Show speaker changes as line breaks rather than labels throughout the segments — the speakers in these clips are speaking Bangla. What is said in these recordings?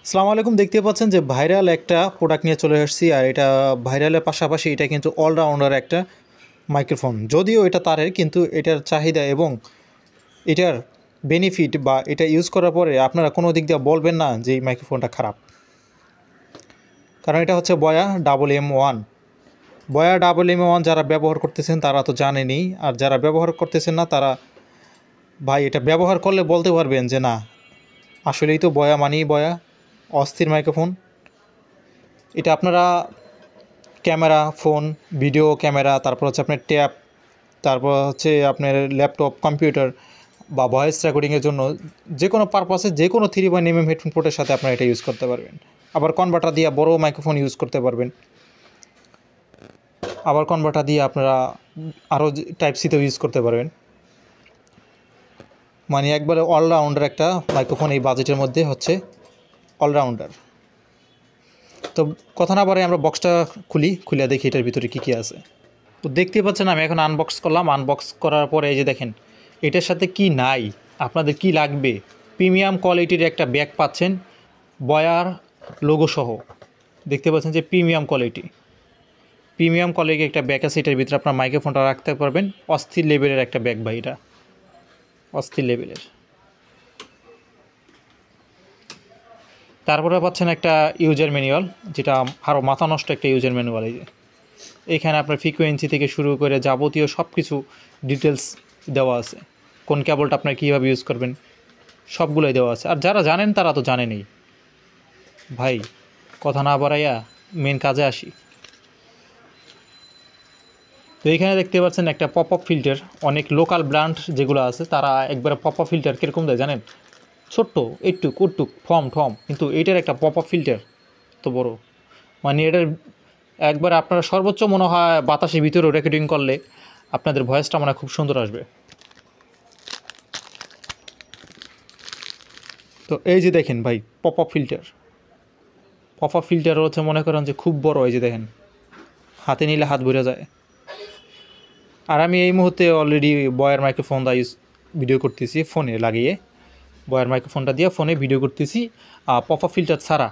আসসালামু আলাইকুম। দেখতে পাচ্ছেন যে ভাইরাল একটা প্রোডাক্ট নিয়ে চলে আসছি, আর এটা ভাইরালের পাশাপাশি এটা কিন্তু অলরাউন্ডার একটা মাইক্রোফোন। যদিও এটা তারের, কিন্তু এটার চাহিদা এবং এটার বেনিফিট বা এটা ইউজ করার পরে আপনারা কোনো দিক দিয়ে বলবেন না যে এই মাইক্রোফোনটা খারাপ। কারণ এটা হচ্ছে বয়া WM1। বয়া WM1 যারা ব্যবহার করতেছেন তারা তো জানেনই, আর যারা ব্যবহার করতেছেন না তারা ভাই এটা ব্যবহার করলে বলতে পারবেন যে না, আসলেই তো বয়া মানেই বয়া, অস্থির মাইক্রোফোন। এটা আপনারা ক্যামেরা, ফোন, ভিডিও ক্যামেরা, তারপর হচ্ছে আপনার ট্যাব, তারপর হচ্ছে আপনার ল্যাপটপ, কম্পিউটার বা ভয়েস রেকর্ডিংয়ের জন্য যে কোনো পারপাসে যে কোনো 3.1mm হেডফোন পোর্টের সাথে আপনারা এটা ইউজ করতে পারবেন। আবার কনভার্টার দিয়ে বড় মাইক্রোফোন ইউজ করতে পারবেন। আবার কনভার্টার দিয়ে আপনারা আরও টাইপ সিতেও ইউজ করতে পারবেন। মানে একবারে অলরাউন্ডার একটা মাইক্রোফোন এই বাজেটের মধ্যে হচ্ছে অলরাউন্ডার। তো কথা না বাড়াই আমরা বক্সটা খুলে দেখি এটার ভিতরে কী কী আছে। তো দেখতে পাচ্ছেন আমি এখন আনবক্স করলাম। আনবক্স করার পরে এই যে দেখেন এটার সাথে কি নাই, আপনাদের কি লাগবে। প্রিমিয়াম কোয়ালিটির একটা ব্যাগ পাচ্ছেন বয়ার লোগো সহ। দেখতে পাচ্ছেন যে প্রিমিয়াম কোয়ালিটির একটা ব্যাগ আছে। এটার ভিতরে আপনার মাইক্রোফোনটা রাখতে পারবেন। অস্থির লেভেলের একটা ব্যাগ ভাই, এটা অস্থির লেভেলের। তারপরে পাচ্ছেন একটা ইউজার ম্যানুয়াল, যেটা আরও মাথা নষ্ট একটা ইউজার ম্যানুয়াল। এই যে এখানে আপনার ফ্রিকোয়েন্সি থেকে শুরু করে যাবতীয় সব কিছু ডিটেলস দেওয়া আছে। কোন কেবলটা আপনার কীভাবে ইউজ করবেন সবগুলোই দেওয়া আছে। আর যারা জানেন তারা তো জানেনই। ভাই কথা না বাড়াইয়া মেন কাজে আসি। তো এইখানে দেখতে পাচ্ছেন একটা পপ আপ ফিল্টার। অনেক লোকাল ব্র্যান্ড যেগুলো আছে তারা একবারে পপ আপ ফিল্টার কীরকম দেয় জানেন, ছোট্ট একটুক উটটুক ঠম, কিন্তু এইটার একটা পপ আপ ফিল্টার তো বড়, মানে এটার একবার আপনারা সর্বোচ্চ মনে হয় বাতাসের ভিতরেও রেকর্ডিং করলে আপনাদের ভয়েসটা মনে হয় খুব সুন্দর আসবে। তো এই যে দেখেন ভাই পপ আপ ফিল্টার হচ্ছে মনে করেন যে খুব বড়। এই যে দেখেন হাতে নিলে হাত ভরে যায়। আর আমি এই মুহূর্তে অলরেডি বয়ার মাইক্রোফোন দা ভিডিও করতেছি, ফোনে লাগিয়ে বয়ার মাইক্রোফোনটা দিয়ে ফোনে ভিডিও করতেছি পপ আপ ফিল্টার ছাড়া।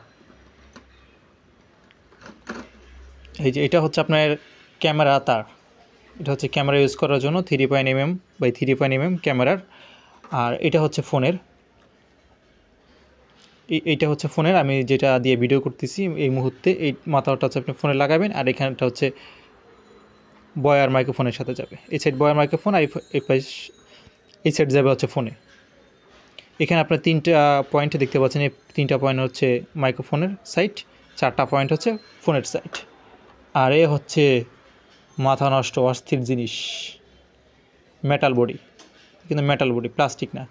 এই যে এটা হচ্ছে আপনার ক্যামেরা তার, এটা হচ্ছে ক্যামেরা ইউজ করার জন্য 3.mm বাই 3.mm ক্যামেরার। আর এটা হচ্ছে ফোনের, এইটা হচ্ছে ফোনের আমি যেটা দিয়ে ভিডিও করতেছি এই মুহূর্তে। এই মাথাটা হচ্ছে আপনি ফোনে লাগাবেন, আর এখানটা হচ্ছে বয়ার মাইক্রোফোনের সাথে যাবে। এই সাইড বয়ার মাইক্রোফোন, আর এই সাইড যাবে হচ্ছে ফোনে। এখানে আপনার 3টা পয়েন্ট দেখতে পাচ্ছেন। এই 3টা পয়েন্ট হচ্ছে মাইক্রোফোনের সাইড, 4টা পয়েন্ট হচ্ছে ফোনের সাইড। আর এ হচ্ছে মাথা নষ্ট অস্থির জিনিস, মেটাল বডি, কিন্তু মেটাল বডি, প্লাস্টিক না।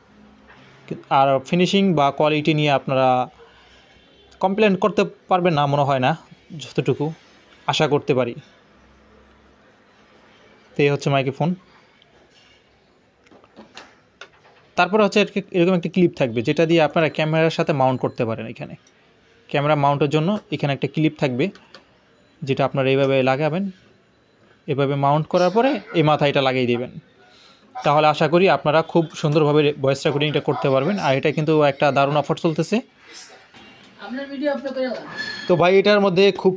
আর ফিনিশিং বা কোয়ালিটি নিয়ে আপনারা কমপ্লেন করতে পারবেন না মনে হয় না, যতটুকু আশা করতে পারি। তো এই হচ্ছে মাইক্রোফোন। তারপরে হচ্ছে এরকম একটা ক্লিপ থাকবে যেটা দিয়ে আপনারা ক্যামেরার সাথে মাউন্ট করতে পারেন। এখানে ক্যামেরা মাউন্টের জন্য এখানে একটা ক্লিপ থাকবে, যেটা আপনারা এইভাবে লাগাবেন। এভাবে মাউন্ট করার পরে এই মাথায় এটা লাগিয়ে দেবেন। তাহলে আশা করি আপনারা খুব সুন্দরভাবে ভয়েস রেকর্ডিংটা করতে পারবেন। আর এটা কিন্তু একটা দারুণ অফার চলতেছে। তো ভাই এটার মধ্যে খুব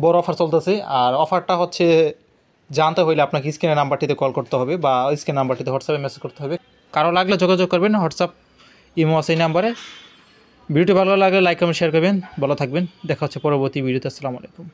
বড় অফার চলতেছে। আর অফারটা হচ্ছে জানতে হইলে আপনাকে স্ক্রিনের নাম্বারটিতে কল করতে হবে বা স্ক্রিন নাম্বারটিতে হোয়াটসঅ্যাপে মেসেজ করতে হবে। কারো লাগলে যোগাযোগ করবেন হোয়াটসঅ্যাপ, ইমো আছে এই নাম্বারে। ভিডিওটি ভালো লাগলে লাইক কমেন্ট শেয়ার করবেন। ভালো থাকবেন, দেখা হচ্ছে পরবর্তী ভিডিওতে। আসসালামু আলাইকুম।